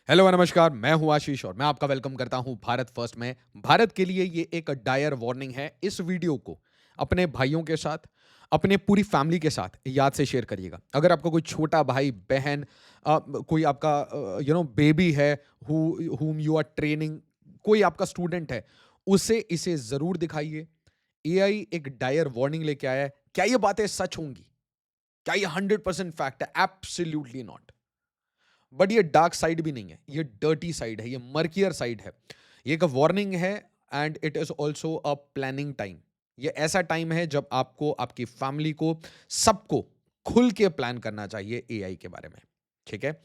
Hello नमस्कार, मैं हूं आशीष और मैं आपका वेलकम करता हूं भारत फर्स्ट में। भारत के लिए ये एक डायर वार्निंग है। इस वीडियो को अपने भाइयों के साथ, अपने पूरी फैमिली के साथ याद से शेयर करिएगा। अगर आपका कोई छोटा भाई बहन, कोई आपका बेबी है, whom यू आर ट्रेनिंग, कोई आपका स्टूडेंट है, उसे इसे जरूर दिखाइए। एआई एक डायर वार्निंग लेके आया है। क्या ये बातें सच होंगी? क्या ये 100% फैक्ट है? Absolutely not. बट ये डार्क साइड भी नहीं है, ये डर्टी साइड है, ये मर्कियर साइड है। ये एक वार्निंग है and it is also a planning time. ये ऐसा टाइम है जब आपको, आपकी फैमिली को, सबको खुल के प्लान करना चाहिए एआई के बारे में। ठीक है?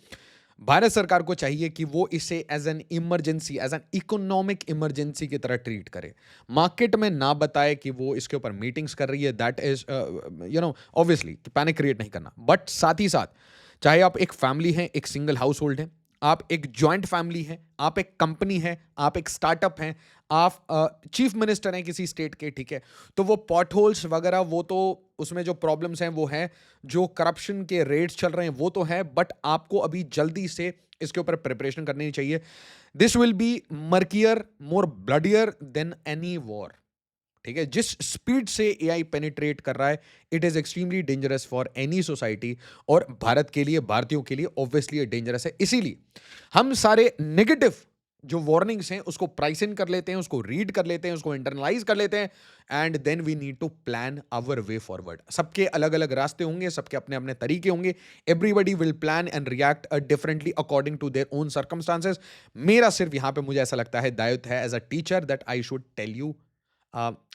भारत सरकार को चाहिए कि वो इसे as an emergency, as an economic emergency की तरह ट्रीट करे। मार्केट में ना बताए कि वो इसके ऊपर मीटिंग्स कर रही है। That is obviously panic create नहीं करना। बट साथ ही साथ, चाहे आप एक फैमिली हैं, एक सिंगल हाउस होल्ड है, आप एक जॉइंट फैमिली है, आप एक कंपनी है, आप एक स्टार्टअप हैं, आप चीफ मिनिस्टर हैं किसी स्टेट के, ठीक है? तो वो पॉट होल्स वगैरह, वो तो उसमें जो प्रॉब्लम्स हैं वो हैं, जो करप्शन के रेट्स चल रहे हैं वो तो है, बट आपको अभी जल्दी से इसके ऊपर प्रिपरेशन करनी चाहिए। This will be murkier, more bloodier than any war. ठीक है? जिस स्पीड से एआई पेनिट्रेट कर रहा है, it is extremely dangerous for any society. और भारत के लिए, भारतीयों के लिए ऑब्वियसली ये डेंजरस है। इसीलिए हम सारे नेगेटिव जो वार्निंग्स हैं उसको प्राइस इन कर लेते हैं, उसको रीड कर लेते हैं, उसको इंटरनलाइज कर लेते हैं, and then we need to plan our way forward. सबके अलग अलग रास्ते होंगे, सबके अपने अपने तरीके होंगे। Everybody will plan and react differently according to their own circumstances. मेरा सिर्फ यहां पे मुझे ऐसा लगता है दायित्व है as a teacher that I should tell you,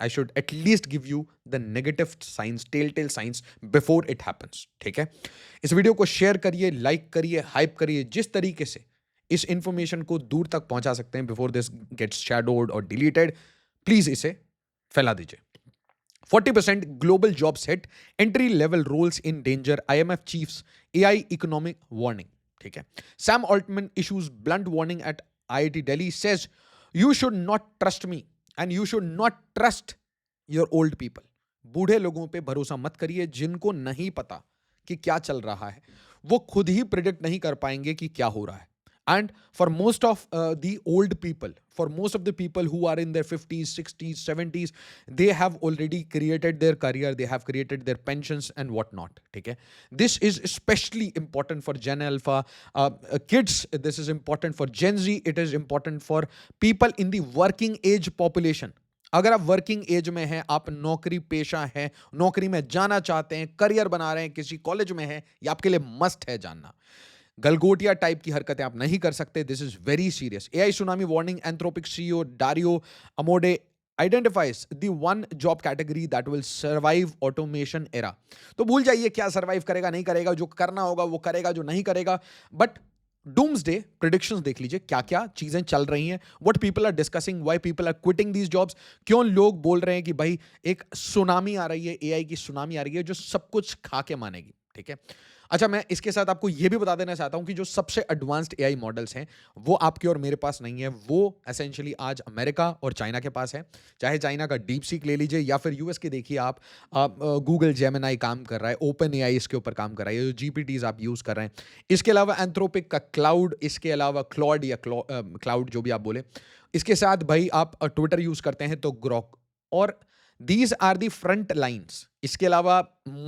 I should at least give you the negative signs, telltale signs before it happens. ठीक है? इस वीडियो को शेयर करिए, लाइक करिए, हाइप करिए। जिस तरीके से इस इंफॉर्मेशन को दूर तक पहुंचा सकते हैं बिफोर दिस गेट्स शैडोड और डिलीटेड, प्लीज इसे फैला दीजिए। 40% global jobs hit, entry level roles in danger, IMF chiefs AI economic warning. ठीक है? Sam Altman issues blunt warning at IIT Delhi, says you should not trust me and you should not trust your old people. बूढ़े लोगों पे भरोसा मत करिए, जिनको नहीं पता कि क्या चल रहा है। वो खुद ही प्रिडिक्ट नहीं कर पाएंगे कि क्या हो रहा है। And for most of the old people, for most of the people who are in their 50s, 60s, 70s, they have already created their career, they have created their pensions and whatnot. ठीक है? This is especially important for Gen Alpha kids. This is important for Gen Z. It is important for people in the working age population. अगर आप working as में हैं, आप नौकरी पेशा हैं, नौकरी में जाना चाहते हैं, करियर बना रहे हैं, किसी कॉलेज में हैं, ये आपके लिए मस्ट है जानना। गलगोटिया टाइप की हरकतें आप नहीं कर सकते। This is very serious. AI tsunami warning, Anthropic CEO Dario Amodei identifies the one job category that will survive automation era. तो भूल जाइए क्या सर्वाइव करेगा नहीं करेगा, जो करना होगा वो करेगा, जो नहीं करेगा। बट डूम्सडे प्रिडिक्शंस देख लीजिए, क्या क्या चीजें चल रही हैं, what people are discussing, why people are quitting these jobs. क्यों लोग बोल रहे हैं कि भाई एक सुनामी आ रही है, एआई की सुनामी आ रही है जो सब कुछ खा के मानेगी। ठीक है? अच्छा, मैं इसके साथ आपको यह भी बता देना चाहता हूं कि जो सबसे एडवांस्ड एआई मॉडल्स हैं वो आपके और मेरे पास नहीं है। वो एसेंशियली आज अमेरिका और चाइना के पास है। चाहे चाइना का डीप सीक ले लीजिए या फिर यूएस के देखिए आप, गूगल जेमिनाई काम कर रहा है, ओपन एआई इसके ऊपर काम कर रहा है, जो जीपीटीज आप यूज कर रहे हैं। इसके अलावा एंथ्रोपिक का क्लाउड, इसके अलावा क्लॉड या क्लाउड जो भी आप बोले। इसके साथ भाई आप ट्विटर यूज करते हैं तो ग्रॉक, और these are the front lines. इसके अलावा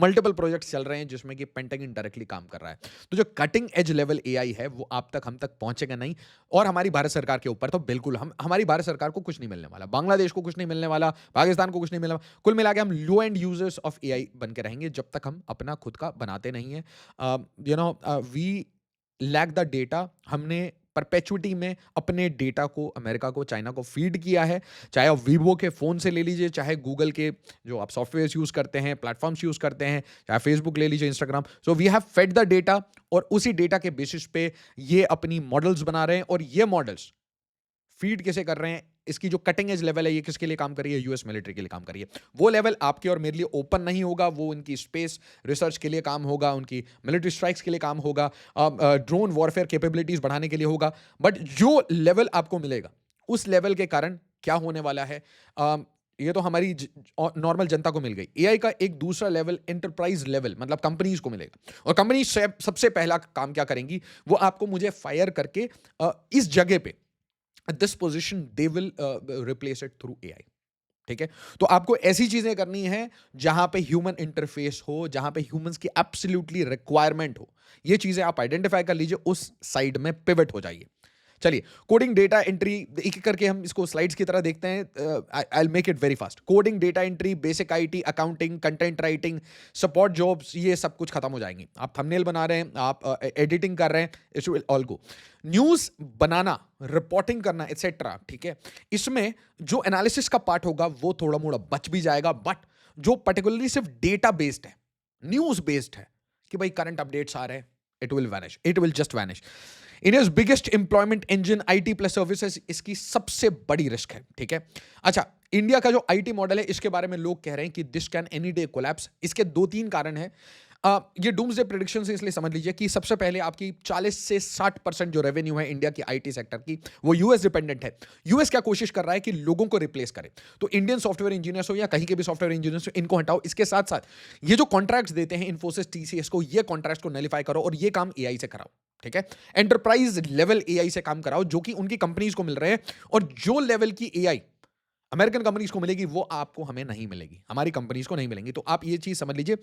मल्टीपल प्रोजेक्ट्स चल रहे हैं जिसमें कि पेंटागन डायरेक्टली काम कर रहा है। तो जो कटिंग एज लेवल एआई है वो आप तक, हम तक पहुंचेगा नहीं। और हमारी भारत सरकार के ऊपर तो बिल्कुल, हम, हमारी भारत सरकार को कुछ नहीं मिलने वाला, बांग्लादेश को कुछ नहीं मिलने वाला, पाकिस्तान को कुछ नहीं मिलने वाला। कुल मिला के हम लो एंड यूजर्स ऑफ एआई बन के रहेंगे जब तक हम अपना खुद का बनाते नहीं है। We lack the data. हमने परपेचुटी में अपने डेटा को अमेरिका को, चाइना को फीड किया है। चाहे आप वीवो के फ़ोन से ले लीजिए, चाहे गूगल के जो आप सॉफ्टवेयर यूज़ करते हैं, प्लेटफॉर्म्स यूज़ करते हैं, चाहे फेसबुक ले लीजिए, Instagram. So we have fed the data, और उसी डेटा के बेसिस पे ये अपनी मॉडल्स बना रहे हैं। और ये मॉडल्स फीड कैसे कर रहे हैं, इसकी जो कटिंग एज लेवल है ये किसके लिए काम कर रही है? यूएस मिलिट्री के लिए काम कर रही है। वो लेवल आपके और मेरे लिए ओपन नहीं होगा, वो उनकी स्पेस रिसर्च के लिए काम होगा, उनकी मिलिट्री स्ट्राइक्स के लिए काम होगा, ड्रोन वॉरफेयर कैपेबिलिटीज बढ़ाने के लिए होगा। बट जो लेवल आपको मिलेगा, उस लेवल के कारण क्या होने वाला है, ये तो हमारी नॉर्मल जनता को मिल गई। एआई का एक दूसरा लेवल एंटरप्राइज लेवल, मतलब कंपनीज को मिलेगा। और कंपनी सबसे पहला काम क्या करेंगी, वो आपको मुझे फायर करके इस जगह पे, this position they will replace it through AI. ठीक है, तो आपको ऐसी चीजें करनी है जहां पे ह्यूमन इंटरफेस हो, जहां पे ह्यूमंस की एब्सोल्युटली रिक्वायरमेंट हो। ये चीजें आप आइडेंटिफाई कर लीजिए, उस साइड में पिवट हो जाइए। चलिए, कोडिंग डेटा एंट्री एक एक करके हम इसको स्लाइड्स की तरह देखते हैं। I make it very fast. Coding, data entry, basic IT, accounting, content writing, support jobs, ये सब कुछ खत्म हो जाएंगी। आप थंबनेल बना रहे हैं, आप एडिटिंग कर रहे हैं, it will all go. News banana, reporting करना, एटसेट्रा, ठीक है, इसमें जो एनालिसिस का पार्ट होगा वो थोड़ा मोड़ा बच भी जाएगा, बट जो पर्टिकुलरली सिर्फ डेटा बेस्ड है, न्यूज बेस्ड है कि भाई करंट अपडेट्स आ रहे हैं, it will vanish, it will just vanish. India's biggest employment engine IT plus services, इसकी सबसे बड़ी रिस्क है। ठीक है, अच्छा, इंडिया का जो आईटी मॉडल है, इसके बारे में लोग कह रहे हैं कि this can any day collapse. इसके दो तीन कारण हैं। ये डूम्सडे प्रेडिक्शन से इसलिए समझ लीजिए कि सबसे पहले आपकी 40 से 60% जो रेवेन्यू है इंडिया की आईटी सेक्टर की, वो यूएस डिपेंडेंट है। यूएस क्या कोशिश कर रहा है कि लोगों को रिप्लेस करे। तो इंडियन सॉफ्टवेयर इंजीनियर्स हो या कहीं के भी सॉफ्टवेयर इंजीनियर्स हो, इनको हटाओ। इसके साथ साथ ये जो कॉन्ट्रैक्ट्स देते हैं इन्फोसिस, टीसीएस को, ये कॉन्ट्रैक्ट्स को नलिफाई करो और ये काम एआई से कराओ। ठीक है, एंटरप्राइज लेवल एआई से काम कराओ, जो कि उनकी कंपनीज को मिल रहे हैं। और जो लेवल की एआई अमेरिकन कंपनीज को मिलेगी, वो आपको, हमें नहीं मिलेगी, हमारी कंपनीज को नहीं मिलेंगी। तो आप ये चीज समझ लीजिए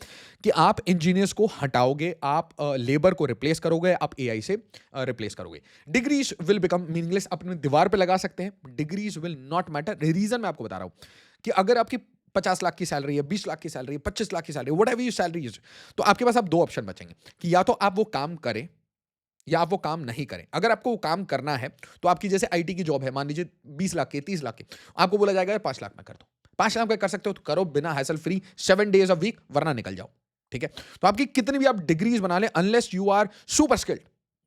कि आप इंजीनियर्स को हटाओगे, आप लेबर को रिप्लेस करोगे, आप एआई से रिप्लेस करोगे। Degrees will become meaningless. अपने दीवार पे लगा सकते हैं, degrees will not matter. Reason मैं आपको बता रहा हूं कि अगर आपकी 50 लाख की सैलरी है, 20 लाख की सैलरी है, 25 लाख की salary, what ever your salary is, तो आपके पास अब दो ऑप्शन बचेंगे कि या तो आप वो काम करें या आप वो काम नहीं करें। अगर आपको वो काम करना है तो आपकी जैसे आईटी की जॉब है, मान लीजिए 20 लाख की, 30 लाख की, आपको बोला जाएगा 5 लाख में कर दो। 5 लाख में कर सकते हो तो करो, बिना hassle free, 7 days a week, वरना निकल जाओ। ठीक है, तो आपकी कितनी भी आप डिग्रीज बना ले, unless you are super skilled,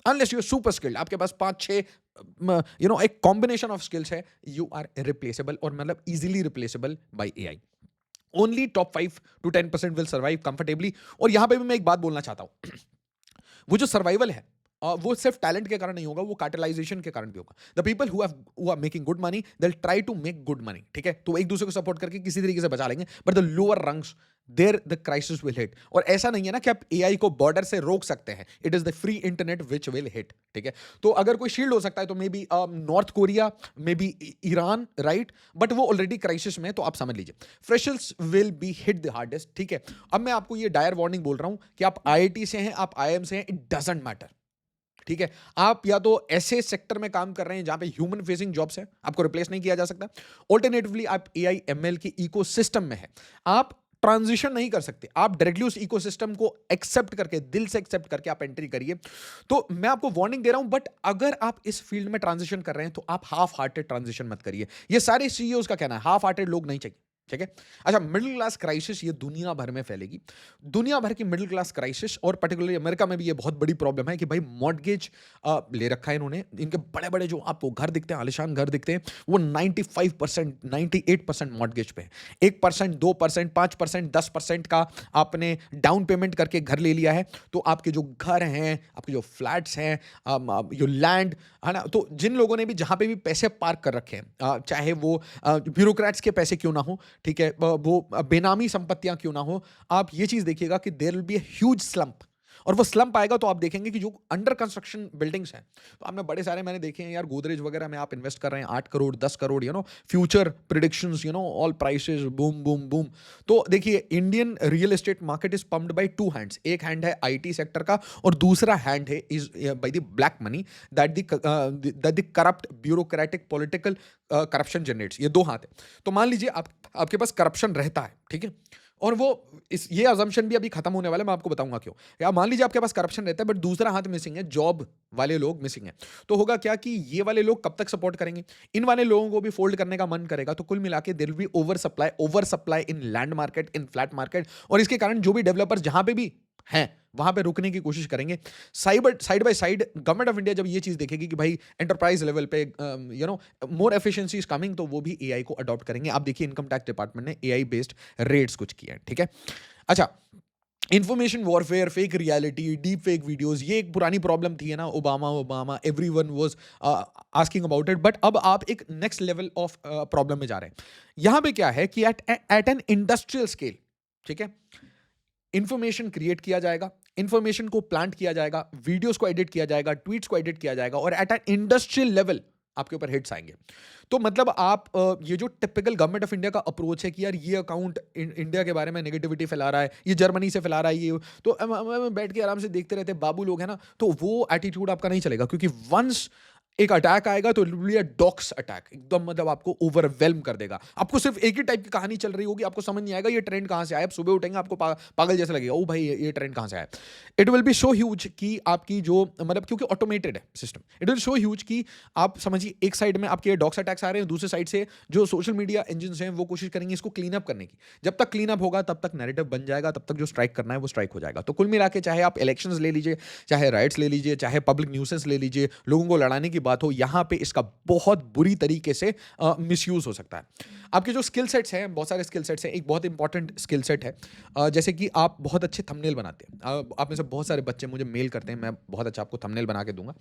unless you are super skilled, आपके पास 5-6 एक कॉम्बिनेशन ऑफ स्किल्स है, यू आर रिप्लेसेबल, और मतलब easily replaceable by AI. Only top 5 to 10% will survive comfortably. और यहां पे भी मैं एक बात बोलना चाहता हूं, वो जो सर्वाइवल है, वो सिर्फ टैलेंट के कारण नहीं होगा, वो कैटलाइजेशन के कारण भी होगा। The people who are making good money, they will try to make good money. ठीक है, तो वो एक दूसरे को सपोर्ट करके किसी तरीके से बचा लेंगे, but the lower rungs, there the crisis will hit. और ऐसा नहीं है ना कि आप एआई को बॉर्डर से रोक सकते हैं, it is the free internet which will hit. ठीक है, तो अगर कोई शील्ड हो सकता है तो may be north Korea, may be Iran, right, but वो ऑलरेडी क्राइसिस में है, तो आप समझ लीजिए freshers will be hit the hardest. ठीक है, अब मैं आपको ये डायर वार्निंग बोल रहा हूं कि आप आईआईटी से हैं, आप आईआईएम से हैं, इट डजंट मैटर। ठीक है, आप या तो ऐसे सेक्टर में काम कर रहे हैं जहां पे ह्यूमन फेसिंग जॉब्स है, आपको रिप्लेस नहीं किया जा सकता। ऑल्टरनेटिवली आप एआई एमएल की इकोसिस्टम में है, आप ट्रांजिशन नहीं कर सकते, आप डायरेक्टली उस इकोसिस्टम को एक्सेप्ट करके, दिल से एक्सेप्ट करके आप एंट्री करिए। तो मैं आपको वार्निंग दे रहा हूं, बट अगर आप इस फील्ड में ट्रांजिशन कर रहे हैं तो आप हाफ हार्टेड ट्रांजिशन मत करिए। ये सारे सीईओज का कहना है, हाफ हार्टेड लोग नहीं चाहिए। ठीक है, अच्छा, मिडिल क्लास क्राइसिस ये दुनिया भर में फैलेगी, दुनिया भर की मिडिल क्लास क्राइसिस, और पर्टिकुलरली अमेरिका में भी ये बहुत बड़ी प्रॉब्लम है कि भाई मॉर्गेज ले रखा है इन्होंने। इनके बड़े बड़े जो आपको घर दिखते हैं, आलिशान घर दिखते हैं, वो 95%, 98% मॉर्गेज पे है। 1%, 2%, 5%, 10% का आपने डाउन पेमेंट करके घर ले लिया है, तो आपके जो घर हैं, आपके जो फ्लैट्स हैं, जो लैंड है ना, तो जिन लोगों ने भी जहां पे भी पैसे पार्क कर रखे हैं, चाहे वो ब्यूरोक्रेट्स के पैसे क्यों ना हो, ठीक है, वो बेनामी संपत्तियां क्यों ना हो, आप ये चीज देखिएगा कि there will be a huge slump. और वो स्लंप आएगा तो आप देखेंगे कि जो अंडर कंस्ट्रक्शन बिल्डिंग्स हैं, तो आपने बड़े सारे मैंने देखे हैं यार, गोदरेज वगैरह में आप इन्वेस्ट कर रहे हैं 8 crore, 10 crore, future predictions, all prices boom boom boom. तो देखिए, Indian real estate market is pumped by two hands. एक हैंड है आईटी सेक्टर का, और दूसरा हैंड है is by the black money that the corrupt bureaucratic political corruption generates. ये दो हाथ है। तो मान लीजिए आपके पास करप्शन रहता है, ठीक है, और वो ये अजम्पशन भी अभी खत्म होने वाला है, मैं आपको बताऊंगा क्यों। या मान लीजिए आपके पास करप्शन रहता है, बट दूसरा हाथ मिसिंग है, जॉब वाले लोग मिसिंग है, तो होगा क्या कि ये वाले लोग कब तक सपोर्ट करेंगे, इन वाले लोगों को भी फोल्ड करने का मन करेगा। तो कुल मिला के there will be over supply in land market, in flat market, और इसके कारण जो भी डेवलपर्स जहां पे भी हैं वहां पे रुकने की कोशिश करेंगे। Side by side government of India जब ये चीज देखेगी कि भाई एंटरप्राइज लेवल पे मोर एफिशिएंसी इज कमिंग, तो वो भी एआई को अडॉप्ट करेंगे। आप देखिए, इनकम टैक्स डिपार्टमेंट ने एआई बेस्ड रेट्स कुछ किया है। ठीक है, अच्छा, information warfare, fake reality, deep fake videos, ये एक पुरानी प्रॉब्लम थी है ना, Obama Obama everyone was asking about it, but अब आप एक नेक्स्ट लेवल ऑफ प्रॉब्लम में जा रहे हैं। यहां पे क्या है कि एट एन इंडस्ट्रियल स्केल, ठीक है, इंफॉर्मेशन क्रिएट किया जाएगा, इंफॉर्मेशन को प्लांट किया जाएगा, वीडियोस को एडिट किया जाएगा, ट्वीट्स को एडिट किया जाएगा, और एट एन इंडस्ट्रियल लेवल आपके ऊपर हिट्स आएंगे। तो मतलब आप ये जो टिपिकल गवर्नमेंट ऑफ इंडिया का अप्रोच है कि यार ये अकाउंट इंडिया के बारे में नेगेटिविटी फैला रहा है, ये जर्मनी से फैला रहा है, ये तो बैठ के आराम से देखते रहते बाबू लोग है ना, तो वो एटीट्यूड आपका नहीं चलेगा, क्योंकि वंस एक अटैक आएगा तो डॉक्स अटैक, एकदम मतलब आपको ओवरवेल्म कर देगा। आपको सिर्फ एक ही टाइप की कहानी चल रही होगी, आपको समझ नहीं आएगा ये ट्रेंड कहां से आया। आप सुबह उठेंगे आपको पागल जैसा लगेगा, ओ भाई ये ट्रेंड कहां से आया। It will be so huge कि आपकी जो मतलब, क्योंकि ऑटोमेटेड है system, it will so huge कि आप समझिए एक साइड में आपके डॉक्स अटैक्स आ रहे हैं, दूसरे साइड से जो सोशल मीडिया इंजिन हैं वो कोशिश करेंगे इसको क्लीन अप करने की। जब तक क्लीन अप होगा तब तक नैरेटिव बन जाएगा, तब तक जो स्ट्राइक करना है वो स्ट्राइक हो जाएगा। तो कुल मिला के चाहे आप इलेक्शंस ले लीजिए, चाहे राइट्स ले लीजिए, चाहे पब्लिक न्यूसेंस ले लीजिए, लोगों को लड़ाने की बात हो, यहां पे इसका बहुत बुरी तरीके से मिसयूज हो सकता है। आपके जो स्किल सेट्स हैं, बहुत सारे स्किल सेट्स हैं, एक बहुत इंपॉर्टेंट स्किल सेट है जैसे कि आप बहुत अच्छे थंबनेल बनाते हैं। आप में से बहुत सारे बच्चे मुझे मेल करते हैं, मैं बहुत अच्छा आपको थंबनेल बना के दूंगा।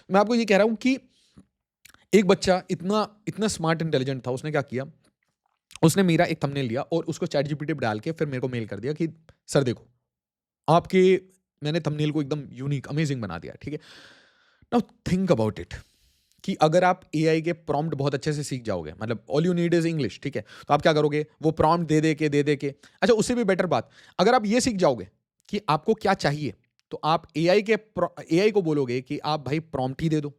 मैं आपको ये कह रहा हूं कि एक बच्चा इतना इतना स्मार्ट इंटेलिजेंट था, उसने क्या किया, उसने मेरा एक थंबनेल लिया और उसको चैट जीपीटी पे डाल के फिर मेरे को मेल कर दिया कि सर देखो आपके, मैंने थंबनेल को एकदम यूनिक अमेजिंग बना दिया, ठीक है। नाउ थिंक अबाउट इट कि अगर आप एआई के प्रॉम्प्ट बहुत अच्छे से सीख जाओगे, मतलब all you need is English, ठीक है, तो आप क्या करोगे, वो प्रॉम्प्ट दे दे के अच्छा, उससे भी बेटर बात, अगर आप ये सीख जाओगे कि आपको क्या चाहिए, तो आप एआई को बोलोगे कि आप भाई प्रॉम्प्ट ही दे दो,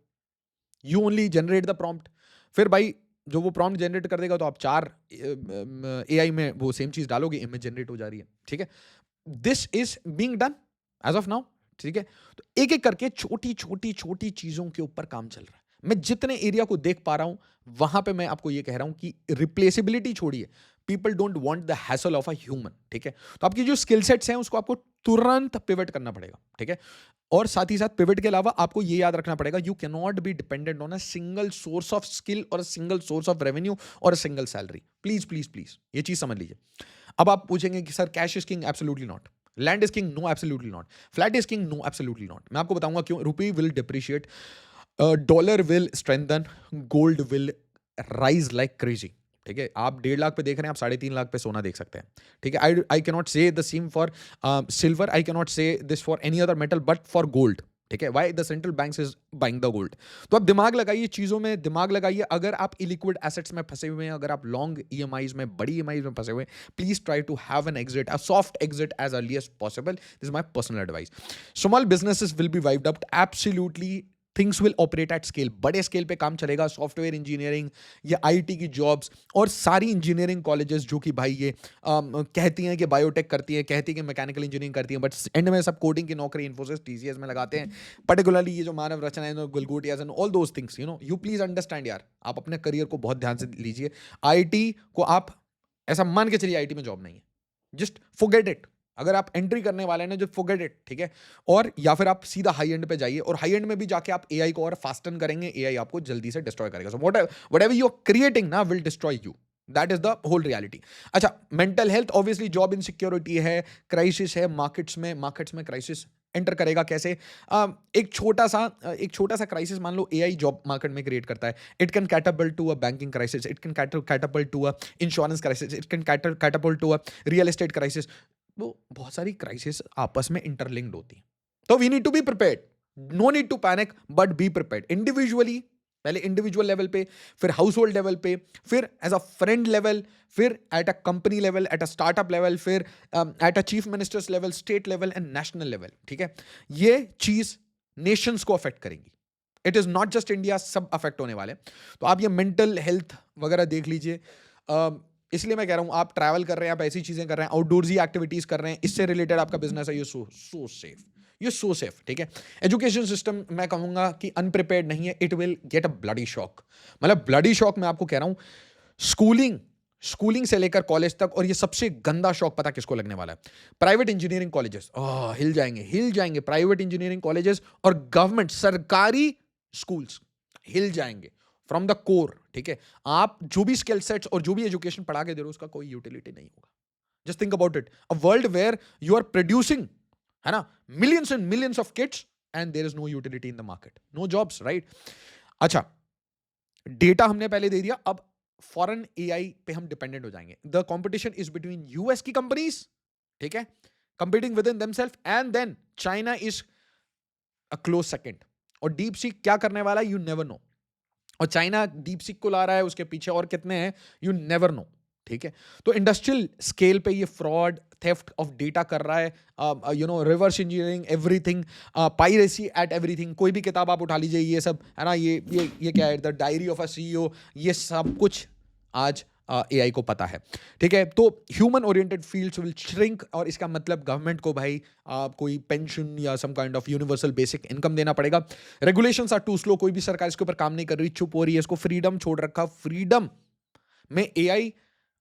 you only generate the prompt. फिर भाई जो वो प्रॉम्प्ट जनरेट कर देगा तो आप 4 एआई में वो सेम चीज डालोगे, इमेज जनरेट हो जा रही है, ठीक है। This is being done as of now, ठीक है। तो एक एक करके छोटी छोटी छोटी चीजों के ऊपर काम चल रहा है। मैं जितने एरिया को देख पा रहा हूं वहां पे मैं आपको ये कह रहा हूं कि रिप्लेसिबिलिटी छोड़िए, people don't want the hassle of a human, ठीक है। तो आपकी जो स्किल सेट्स हैं उसको आपको तुरंत पिवट करना पड़ेगा, ठीक है। और साथ ही साथ पिवट के अलावा आपको ये याद रखना पड़ेगा, you can not be dependent on a single source of skill और a single source of revenue और a single salary. Please please please ये चीज समझ लीजिए। अब आप पूछेंगे कि sir cash is king, absolutely not. Land is king, no absolutely not. Flat is king, no absolutely not. मैं आपको बताऊंगा क्यों। Rupee will depreciate, dollar will strengthen, gold will rise like crazy, ठीक है। आप 1.5 लाख पे देख रहे हैं, आप 3.5 लाख पे सोना देख सकते हैं, ठीक है। I cannot say the same for silver, I cannot say this for any other metal, but for gold, ठीक है। Why the central banks is buying the gold. तो आप दिमाग लगाइए, चीजों में दिमाग लगाइए। अगर आप इलिक्विड एसेट्स में फंसे हुए हैं, अगर आप लॉन्ग ईएमआईज में, बड़ी ईएमआईज में फंसे हुए हैं, please try to have an exit, a soft exit as early as possible. This is my personal advice. Small businesses will be wiped out, absolutely. Things will operate at scale, बड़े scale पे काम चलेगा। Software engineering या IT की jobs और सारी engineering colleges जो कि भाई ये कहती हैं कि बायोटेक करती है, कहती है कि मैकेनिकल इंजीनियरिंग करती है, बट एंड में सब कोडिंग की नौकरी इन्फोसिस टीसीएस में लगाते हैं। पर्टिकुलरली ये जो मानव रचना है, Galgotias and all those things, you please understand यार, आप अपने करियर को बहुत ध्यान से लीजिए। आईटी को आप ऐसा मान के चलिए आईटी में जॉब नहीं है, जस्ट फॉरगेट इट। अगर आप एंट्री करने वाले हैं जो फॉरगेट इट, ठीक है। और या फिर आप सीधा हाई एंड पे जाइए, और हाई एंड में भी जाके आप एआई को और फास्टन करेंगे, एआई आपको जल्दी से डिस्ट्रॉय करेगा। So whatever you are creating ना will destroy you, that is the whole reality. अच्छा, mental health, obviously job insecurity है, क्राइसिस है मार्केट्स में क्राइसिस एंटर करेगा कैसे। एक छोटा सा क्राइसिस मान लो एआई जॉब मार्केट में क्रिएट करता है, it can catapult to a banking crisis, it can catapult to a insurance crisis, it can catapult to a real estate crisis. वो बहुत सारी क्राइसिस आपस में इंटरलिंक्ड होती हैं। तो we need to be prepared, no need to panic, but be prepared individually. पहले individual level पे, फिर हाउस होल्ड लेवल पे, फिर एज अ फ्रेंड लेवल, फिर at a company level, at a startup level, फिर at a chief ministers level, state level and national level, ठीक है। ये चीज नेशंस को अफेक्ट करेंगी। It is not just India, सब अफेक्ट होने वाले। तो आप ये मेंटल हेल्थ वगैरह देख लीजिए। इसलिए मैं कह रहा हूं, आप ट्रैवल कर रहे हैं, आप ऐसी चीजें कर रहे हैं, आउटडोर्स एक्टिविटीज कर रहे हैं, इससे रिलेटेड आपका बिजनेस है, you so safe, you so safe, ठीक है। एजुकेशन सिस्टम मैं कहूंगा कि अनप्रिपेयर्ड नहीं है, it will get a bloody shock. मतलब ब्लडी शॉक मैं आपको कह रहा हूं। स्कूलिंग स्कूलिंग से लेकर कॉलेज तक, और ये सबसे गंदा शॉक पता किसको लगने वाला है, प्राइवेट इंजीनियरिंग कॉलेजेस हिल जाएंगे प्राइवेट इंजीनियरिंग कॉलेजेस और गवर्नमेंट सरकारी स्कूल्स हिल जाएंगे फ्रॉम द कोर, ठीक है। आप जो भी स्किल सेट्स और जो भी एजुकेशन पढ़ा के दे रहे हो उसका कोई यूटिलिटी नहीं होगा। Just think about it, a world where you are producing, है ना, millions and millions of kits and there is no utility in the market, no jobs, right? अच्छा, डेटा हमने पहले दे दिया, अब फॉरेन एआई पे हम डिपेंडेंट हो जाएंगे। The competition is between US की कंपनीज, ठीक है, competing with in themselves, and then China is a close second. और डीप सीक क्या करने वाला है, यू नेवर नो। और चाइना डीप सीक को ला रहा है, उसके पीछे और कितने हैं, यू नेवर नो, ठीक है? तो इंडस्ट्रियल स्केल पे ये फ्रॉड, थेफ्ट ऑफ डेटा कर रहा है, reverse engineering, everything, piracy at everything. कोई भी किताब आप उठा लीजिए, ये सब है ना, ये क्या है, the diary of a CEO, ये सब कुछ आज एआई को पता है, ठीक है? तो human oriented fields will shrink, और इसका मतलब गवर्नमेंट को भाई कोई पेंशन या some kind of universal basic income देना पड़ेगा। रेगुलेशंस आर टू स्लो, कोई भी सरकार इसके ऊपर काम नहीं कर रही, चुप हो रही है, इसको फ्रीडम छोड़ रखा। फ्रीडम में एआई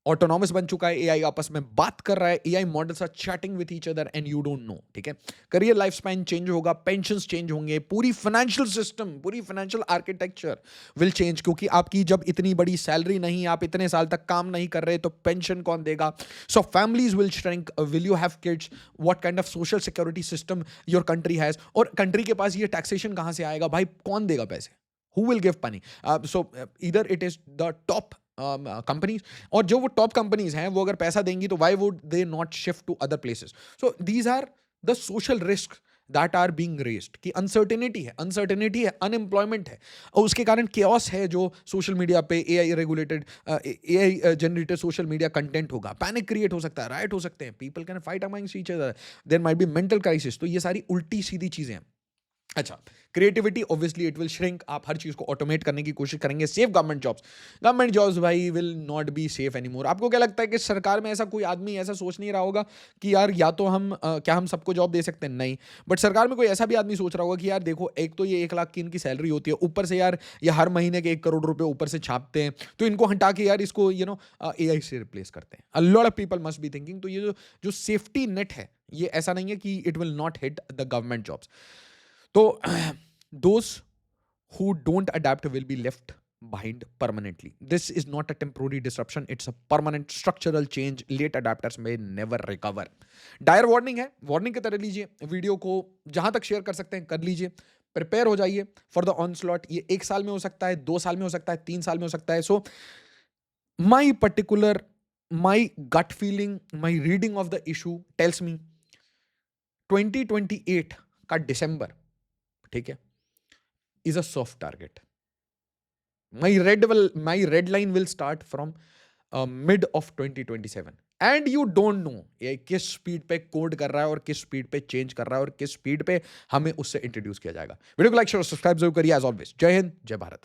ऑटोनॉमस बन चुका है, एआई आपस में बात कर रहा है, AI models are chatting with each other and you don't know, ठीक है? करियर लाइफ स्पैन चेंज होगा, पेंशंस चेंज होंगे, पूरी फाइनेंशियल सिस्टम, पूरी फाइनेंशियल आर्किटेक्चर विल चेंज, क्योंकि आपकी जब इतनी बड़ी सैलरी नहीं, आप इतने साल तक काम नहीं कर रहे, तो पेंशन कौन देगा? So families will shrink, will you have kids, what kind of social security system your country has, और कंट्री के पास ये टैक्सेशन कहां से आएगा भाई, कौन देगा पैसे? Who will give money? Either it is the top companies, और जो वो टॉप कंपनीज हैं, वो अगर पैसा देंगी तो why would they not shift to other places? So these are the social risk that are being raised, कि अनसर्टेनिटी है, अनएम्प्लॉयमेंट है, और उसके कारण केओस है जो सोशल मीडिया पे AI regulated, AI generated social media content होगा, पैनिक क्रिएट हो सकता है, राइट हो सकते हैं, people can fight amongst each other, there might be mental crisis. तो ये सारी उल्टी सीधी चीजें हैं। अच्छा, creativity obviously it will shrink, आप हर चीज को ऑटोमेट करने की कोशिश करेंगे। सेफ गवर्नमेंट जॉब्स भाई will not be safe anymore. आपको क्या लगता है कि सरकार में ऐसा कोई आदमी ऐसा सोच नहीं रहा होगा कि यार या तो हम क्या हम सबको जॉब दे सकते हैं? नहीं, बट सरकार में कोई ऐसा भी आदमी सोच रहा होगा कि यार देखो, एक तो ये 1 लाख की इनकी सैलरी होती है, ऊपर से यार ये हर महीने के 1 करोड़ रुपए ऊपर से छापते हैं, तो इनको हटा के यार इसको एआई से रिप्लेस करते हैं। A lot of people must be thinking. तो ये जो सेफ्टी नेट है, ये ऐसा नहीं है कि it will not hit the government jobs. तो those who don't adapt will be left behind permanently. This is not a temporary disruption, it's a permanent structural change. Late adapters may never recover. Dire warning है, warning की तरह लीजिए, video को जहां तक share कर सकते हैं कर लीजिए, प्रिपेयर हो जाइए फॉर द ऑनस्लॉट। ये 1 साल में हो सकता है, 2 साल में हो सकता है, 3 साल में हो सकता है। So my gut feeling, my reading of the issue tells me 2028 का दिसंबर, ठीक है, is a soft target. My red line will start from mid of 2027, and you don't know ये किस स्पीड पे कोड कर रहा है और किस स्पीड पे चेंज कर रहा है और किस स्पीड पे हमें उससे इंट्रोड्यूस किया जाएगा। वीडियो को लाइक शेयर सब्सक्राइब जरूर करिए। एज ऑलवेज, जय हिंद, जय भारत।